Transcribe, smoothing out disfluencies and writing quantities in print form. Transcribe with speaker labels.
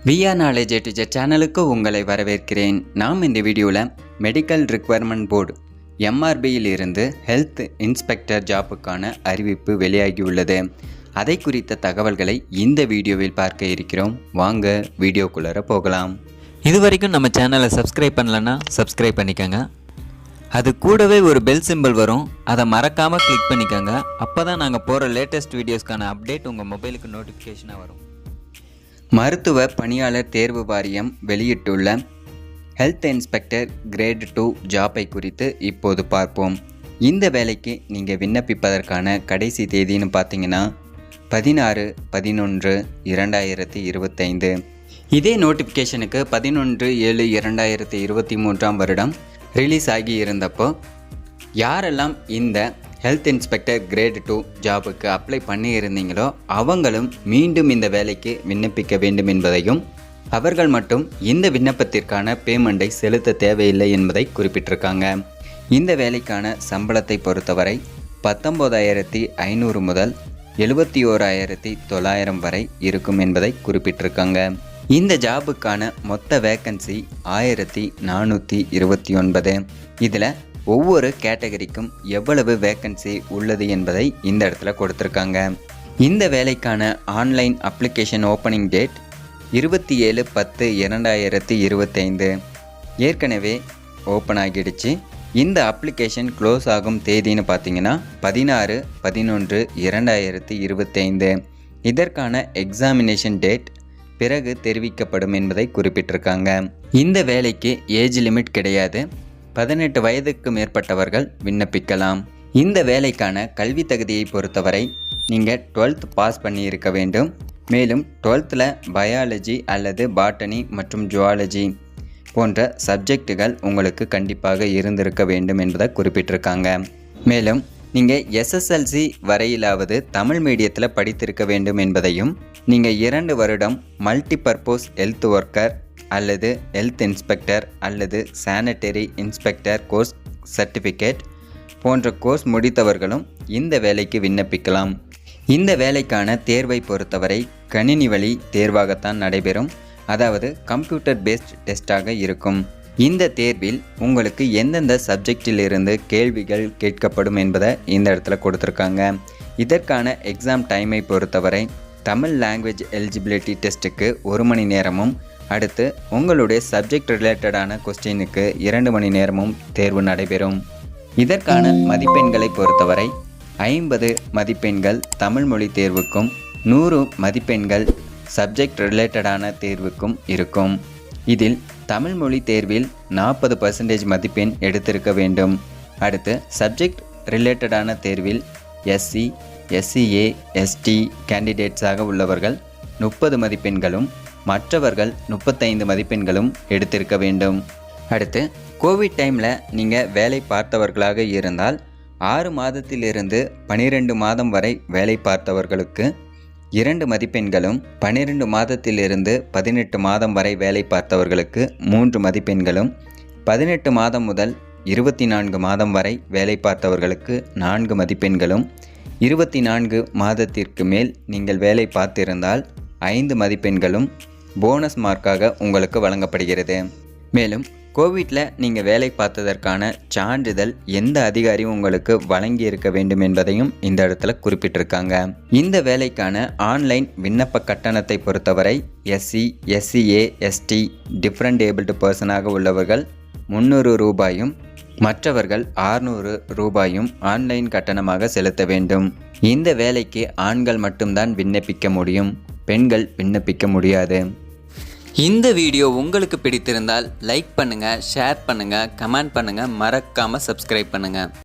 Speaker 1: VR knowledge ஏ சேனலுக்கு உங்களை வரவேற்கிறேன். நாம் இந்த வீடியோவில் மெடிக்கல் ரிக்வயர்மெண்ட் போர்டு எம்ஆர்பியில் இருந்து ஹெல்த் இன்ஸ்பெக்டர் ஜாப்புக்கான அறிவிப்பு வெளியாகியுள்ளது. அதை குறித்த தகவல்களை இந்த வீடியோவில் பார்க்க இருக்கிறோம். வாங்க வீடியோக்குள்ளே போகலாம்.
Speaker 2: இது வரைக்கும் நம்ம சேனலை சப்ஸ்கிரைப் பண்ணலன்னா சப்ஸ்கிரைப் பண்ணிக்கோங்க. அது கூடவே ஒரு பெல் சிம்பிள் வரும், அதை மறக்காமல் கிளிக் பண்ணிக்கோங்க. அப்போ தான் நாங்கள் போகிற லேட்டஸ்ட் வீடியோஸ்க்கான அப்டேட் உங்கள் மொபைலுக்கு நோட்டிஃபிகேஷனாக வரும்.
Speaker 1: மருத்துவ பணியாளர் தேர்வு வாரியம் வெளியிட்டுள்ள ஹெல்த் இன்ஸ்பெக்டர் கிரேட் 2 ஜாப்பை குறித்து இப்போது பார்ப்போம். இந்த வேலைக்கு நீங்கள் விண்ணப்பிப்பதற்கான கடைசி தேதின்னு பார்த்தீங்கன்னா 16/11/2025. இதே நோட்டிஃபிகேஷனுக்கு 11/7/2023 வருடம் ரிலீஸ் ஆகி இருந்தப்போ யாரெல்லாம் இந்த ஹெல்த் இன்ஸ்பெக்டர் கிரேட் 2 ஜாபுக்கு அப்ளை பண்ணியிருந்தீங்களோ அவங்களும் மீண்டும் இந்த வேலைக்கு விண்ணப்பிக்க வேண்டும் என்பதையும், அவர்கள் மட்டும் இந்த விண்ணப்பத்திற்கான பேமெண்ட்டை செலுத்த தேவையில்லை என்பதை குறிப்பிட்டிருக்காங்க. இந்த வேலைக்கான சம்பளத்தை பொறுத்தவரை 19,500 முதல் 71,900 வரை இருக்கும் என்பதை குறிப்பிட்டிருக்காங்க. இந்த ஜாபுக்கான மொத்த வேக்கன்சி 1429. இதில் ஒவ்வொரு கேட்டகரிக்கும் எவ்வளவு வேக்கன்சி உள்ளது என்பதை இந்த இடத்துல கொடுத்துருக்காங்க. இந்த வேலைக்கான ஆன்லைன் அப்ளிகேஷன் ஓப்பனிங் டேட் 27/10/2025 ஏற்கனவே ஓப்பன் ஆகிடுச்சு. இந்த அப்ளிகேஷன் க்ளோஸ் ஆகும் தேதின்னு பார்த்தீங்கன்னா 16/11/2025. இதற்கான எக்ஸாமினேஷன் டேட் பிறகு தெரிவிக்கப்படும் என்பதை குறிப்பிட்டிருக்காங்க. இந்த வேலைக்கு ஏஜ் லிமிட் கிடையாது. 18 வயதுக்கு மேற்பட்டவர்கள் விண்ணப்பிக்கலாம். இந்த வேலைக்கான கல்வி தகுதியை பொறுத்தவரை நீங்கள் 12th பாஸ் பண்ணி இருக்க வேண்டும். மேலும் 12th பயாலஜி அல்லது பாட்டனி மற்றும் ஜுவாலஜி போன்ற சப்ஜெக்டுகள் உங்களுக்கு கண்டிப்பாக இருந்திருக்க வேண்டும் என்பதை குறிப்பிட்டிருக்காங்க. மேலும் நீங்கள் எஸ்எஸ்எல்சி வரையிலாவது தமிழ் மீடியத்தில் படித்திருக்க வேண்டும் என்பதையும், நீங்கள் 2 வருடம் மல்டிபர்பஸ் ஹெல்த் ஒர்க்கர் அல்லது ஹெல்த் இன்ஸ்பெக்டர் அல்லது சானிட்டரி இன்ஸ்பெக்டர் கோர்ஸ் சர்டிஃபிகேட் போன்ற கோர்ஸ் முடித்தவர்களும் இந்த வேலைக்கு விண்ணப்பிக்கலாம். இந்த வேலைக்கான தேர்வை பொறுத்தவரை கணினி வழி தேர்வாகத்தான் நடைபெறும். அதாவது கம்ப்யூட்டர் பேஸ்ட் டெஸ்டாக இருக்கும். இந்த தேர்வில் உங்களுக்கு எந்தெந்த சப்ஜெக்டிலிருந்து கேள்விகள் கேட்கப்படும் என்பதை இந்த இடத்துல கொடுத்துருக்காங்க. இதற்கான எக்ஸாம் டைமை பொறுத்தவரை தமிழ் லாங்குவேஜ் எலிஜிபிலிட்டி டெஸ்ட்டுக்கு 1 மணி நேரமும், அடுத்து உங்களுடைய சப்ஜெக்ட் ரிலேட்டடான கொஸ்டினுக்கு 2 மணி நேரமும் தேர்வு நடைபெறும். இதற்கான மதிப்பெண்களை பொறுத்தவரை 50 மதிப்பெண்கள் தமிழ் மொழி தேர்வுக்கும் 100 மதிப்பெண்கள் சப்ஜெக்ட் ரிலேட்டடான தேர்வுக்கும் இருக்கும். இதில் தமிழ் மொழி தேர்வில் 40% மதிப்பெண் எடுத்திருக்க வேண்டும். அடுத்து சப்ஜெக்ட் ரிலேட்டடான தேர்வில் எஸ்சி, எஸ்சிஏ, எஸ்டி கேண்டிடேட்ஸாக உள்ளவர்கள் 30 மதிப்பெண்களும், மற்றவர்கள் 35 மதிப்பெண்களும் எடுத்திருக்க வேண்டும். அடுத்து கோவிட் டைமில் நீங்கள் வேலை பார்த்தவர்களாக இருந்தால் 6 மாதத்திலிருந்து 12 மாதம் வரை வேலை பார்த்தவர்களுக்கு 2 மதிப்பெண்களும், 12 மாதத்திலிருந்து 18 மாதம் வரை வேலை பார்த்தவர்களுக்கு 3 மதிப்பெண்களும், 18 மாதம் முதல் 24 மாதம் வரை வேலை பார்த்தவர்களுக்கு 4 மதிப்பெண்களும், 24 மாதத்திற்கு மேல் நீங்கள் வேலை பார்த்திருந்தால் 5 மதிப்பெண்களும் போனஸ் மார்க்காக உங்களுக்கு வழங்கப்படுகிறது. மேலும் கோவிட்டில் நீங்கள் வேலை பார்த்ததற்கான சான்றிதழ் எந்த அதிகாரி உங்களுக்கு வழங்கி இருக்க வேண்டும் என்பதையும் இந்த இடத்துல குறிப்பிட்டிருக்காங்க. இந்த வேலைக்கான ஆன்லைன் விண்ணப்ப கட்டணத்தை பொறுத்தவரை SC, SCA, ST different abled பர்சனாக உள்ளவர்கள் 300 ரூபாயும், மற்றவர்கள் 600 ரூபாயும் ஆன்லைன் கட்டணமாக செலுத்த வேண்டும். இந்த வேலைக்கு ஆண்கள் மட்டும்தான் விண்ணப்பிக்க முடியும், பெண்கள் விண்ணப்பிக்க முடியாது.
Speaker 2: இந்த வீடியோ உங்களுக்கு பிடித்திருந்தால் லைக் பண்ணுங்கள், ஷேர் பண்ணுங்கள், கமெண்ட் பண்ணுங்கள், மறக்காமல் சப்ஸ்கிரைப் பண்ணுங்கள்.